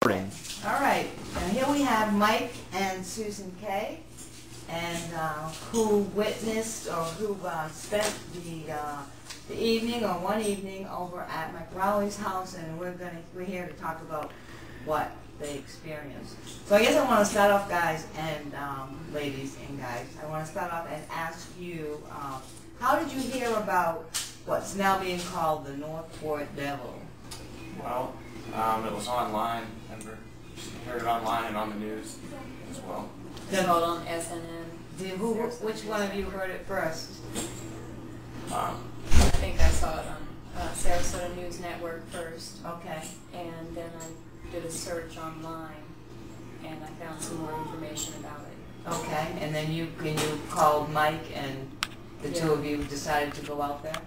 recording. All right, now here we have Mike and Susan Kay, and who witnessed or who spent the evening or one evening over at McRowley's house, and we're here to talk about what they experienced. So I guess I want to start off, guys and ladies and guys. I want to start off and ask you, how did you hear about what's now being called the Northport Devil? Well, it was online. Remember, heard it online and on the news as well. It's called on SNN. Which one of you heard it first? I think I saw it on Sarasota News Network first. Okay. And then I did a search online, and I found some more information about it. Okay, and then you called Mike, and the two of you decided to go out there?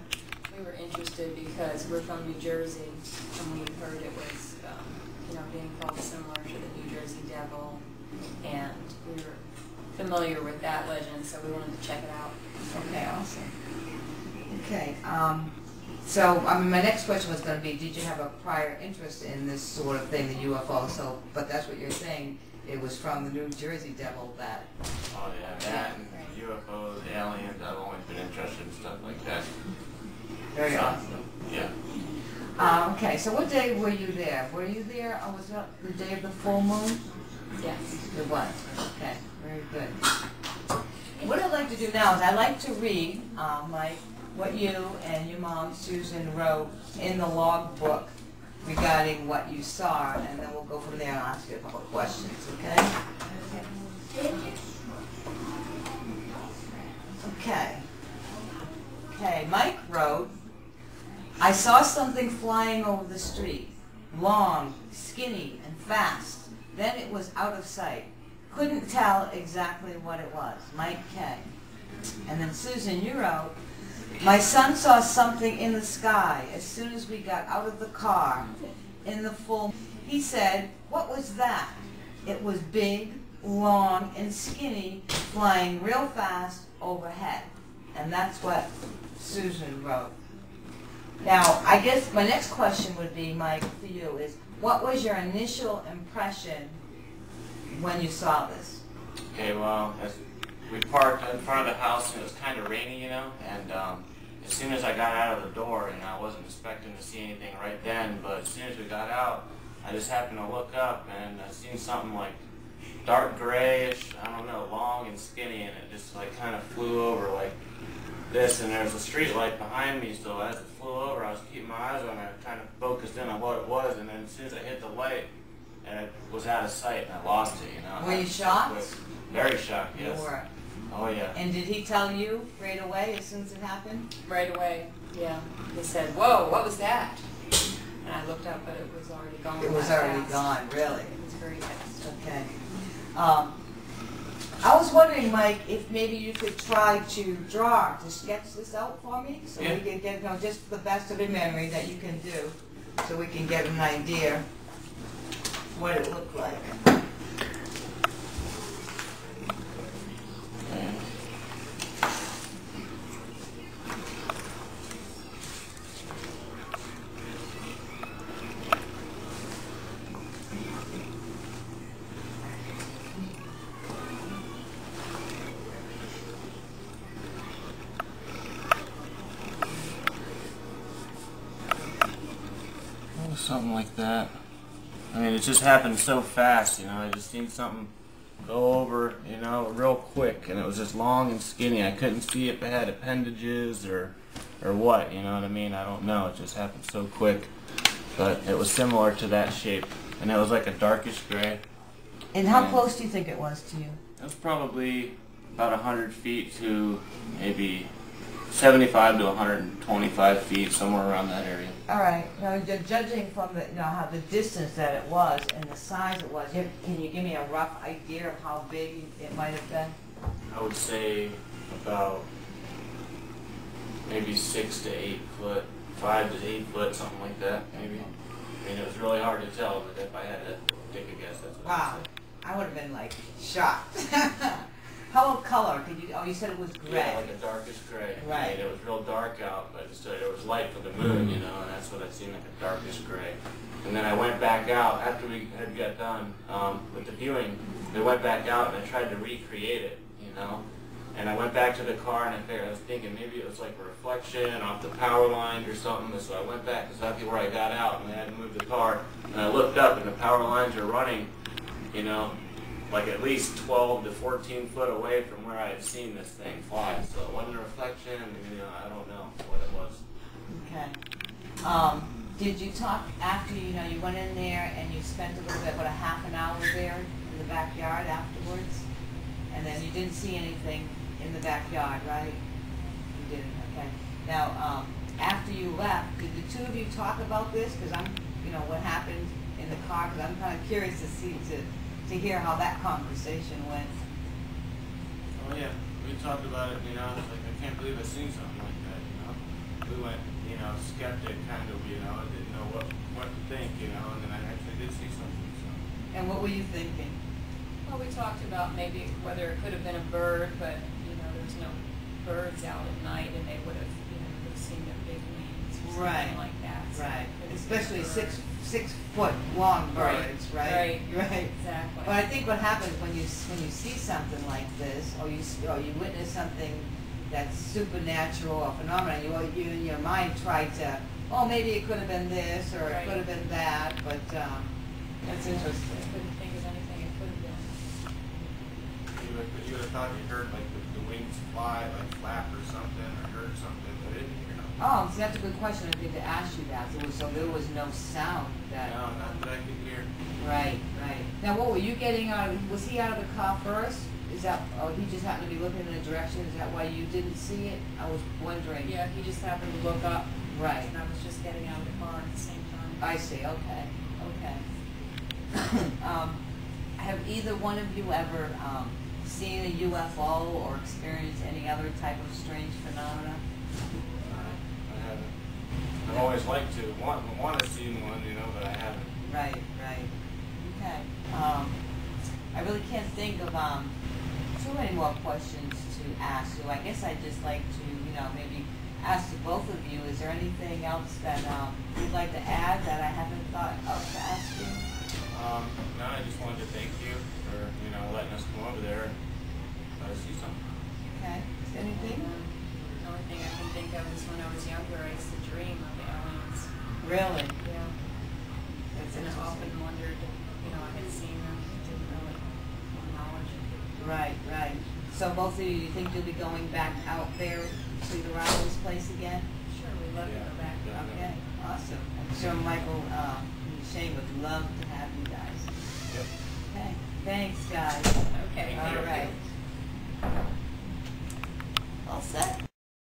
We were interested because we're from New Jersey, and we heard it was, being called similar to the New Jersey Devil, and we were familiar with that legend, so we wanted to check it out. Okay, awesome. Okay, so my next question was going to be, did you have a prior interest in this sort of thing, the UFO? So, but that's what you're saying. It was from the New Jersey Devil that. Oh yeah, that and UFOs, aliens. I've always been interested in stuff like that. Very awesome. Yeah. Okay, so what day were you there? Were you there? Was it the day of the full moon? Yes. It was. Okay, very good. What I'd like to do now is I'd like to read, Mike, what you and your mom, Susan, wrote in the log book regarding what you saw, and then we'll go from there and ask you a couple of questions, okay? Okay. Okay, Mike wrote, I saw something flying over the street, long, skinny, and fast. Then it was out of sight. Couldn't tell exactly what it was. Mike K. And then Susan, you wrote, my son saw something in the sky as soon as we got out of the car in the full. He said, what was that? It was big, long, and skinny, flying real fast overhead. And that's what Susan wrote. Now, I guess my next question would be, Mike, for you, is what was your initial impression when you saw this? Okay, well, we parked in front of the house and it was kind of rainy, and as soon as I got out of the door, I wasn't expecting to see anything right then, but as soon as we got out, I just happened to look up and I seen something like dark grayish, I don't know, long and skinny, and it just like kind of flew over like this, and there's a street light behind me, so as it flew over, I was keeping my eyes on it, kind of focused in on what it was, and then as soon as I hit the light, and it was out of sight, and I lost it, Were you shocked? Very shocked, yes. You were. Oh, yeah. And did he tell you right away as soon as it happened? Right away, yeah. He said, whoa, what was that? And I looked up, but it was already gone. It was already gone, really? It was very fast. Okay. I was wondering, Mike, if maybe you could try to sketch this out for me, so we can get, just the best of a memory that you can do, so we can get an idea what it looked like. Something like that. I mean, it just happened so fast, I just seen something go over, real quick, and it was just long and skinny. I couldn't see if it had appendages or what, you know what I mean? I don't know. It just happened so quick, but it was similar to that shape, and it was like a darkish gray. And how close do you think it was to you? It was probably about 100 feet to maybe 75 to 125 feet, somewhere around that area. All right. Now, judging from the, how the distance that it was and the size it was, can you give me a rough idea of how big it might have been? I would say about maybe 6 to 8 foot, 5 to 8 foot, something like that, maybe. I mean, it was really hard to tell, but if I had to take a guess, that's what I would say. I would have been like shocked. How about color? Could you? Oh, you said it was gray. Yeah, like a darkish gray. Right. And it was real dark out, but it was light for the moon, you know, and that's what it seemed like, a darkish gray. And then I went back out after we had got done with the viewing. I went back out and I tried to recreate it, you know. And I went back to the car and I was thinking maybe it was like a reflection off the power lines or something. So I went back exactly where I got out and I had to move the car. And I looked up and the power lines are running, you know, like at least 12 to 14 foot away from where I had seen this thing fly. So it wasn't a reflection, you know, I don't know what it was. Okay. Did you talk after, you know, you went in there and you spent a little bit, about a half an hour there in the backyard afterwards? And then you didn't see anything in the backyard, right? You didn't, okay. Now, after you left, did the two of you talk about this? Because I'm, you know, what happened in the car, because I'm kind of curious to see, to hear how that conversation went. Oh yeah, we talked about it, you know, it's like, I can't believe I've seen something like that, you know. We went, you know, skeptic kind of, you know, didn't know what to think, you know, and then I actually did see something, so. And what were you thinking? Well, we talked about maybe whether it could have been a bird, but, you know, there's no birds out at night, and they would have, you know, would have seen their big wings or something like that. So Right. it could have Especially been a bird. 6 foot long Right. birds, right? Right. Exactly. But I think what happens when you see something like this, or you witness something that's supernatural or phenomenal, you in your mind try to, oh, maybe it could have been this or it could have been that, but that's interesting. I couldn't think of anything it could have been. You would have thought you heard like the wings fly, like flap or something, or heard something, but it didn't hear nothing. Oh, see, that's a good question. I think to ask you that. So there was no sound that. No, not that I could hear. Right, right. Now, what were you getting out of? Was he out of the car first? Is that? Oh, he just happened to be looking in a direction. Is that why you didn't see it? I was wondering. Yeah, he just happened to look up. Right. And I was just getting out of the car at the same time. I see. Okay. Okay. Have either one of you ever seen a UFO or experienced any other type of strange phenomena? I haven't. I've always liked to want to see one, you know, but I haven't. Right, right. Okay. I really can't think of too many more questions to ask you. I guess I'd just like to, you know, maybe ask to both of you, is there anything else that you'd like to add that I haven't thought of to ask you? No, I just wanted to thank you for, you know, letting us come over there and try to see something. Okay. Anything? The only thing I can think of is when I was younger, I used to dream of aliens. Really? Yeah. That's And I interesting. often wondered, you know, I had seen them, didn't really have knowledge. Right, right. So both of you think you'll be going back out there to the Rollins place again? Sure, we'd love to go back. Okay, awesome. I'm sure Michael and Shane would love to have you guys. Yep. Okay, thanks guys. Okay. All right. All set.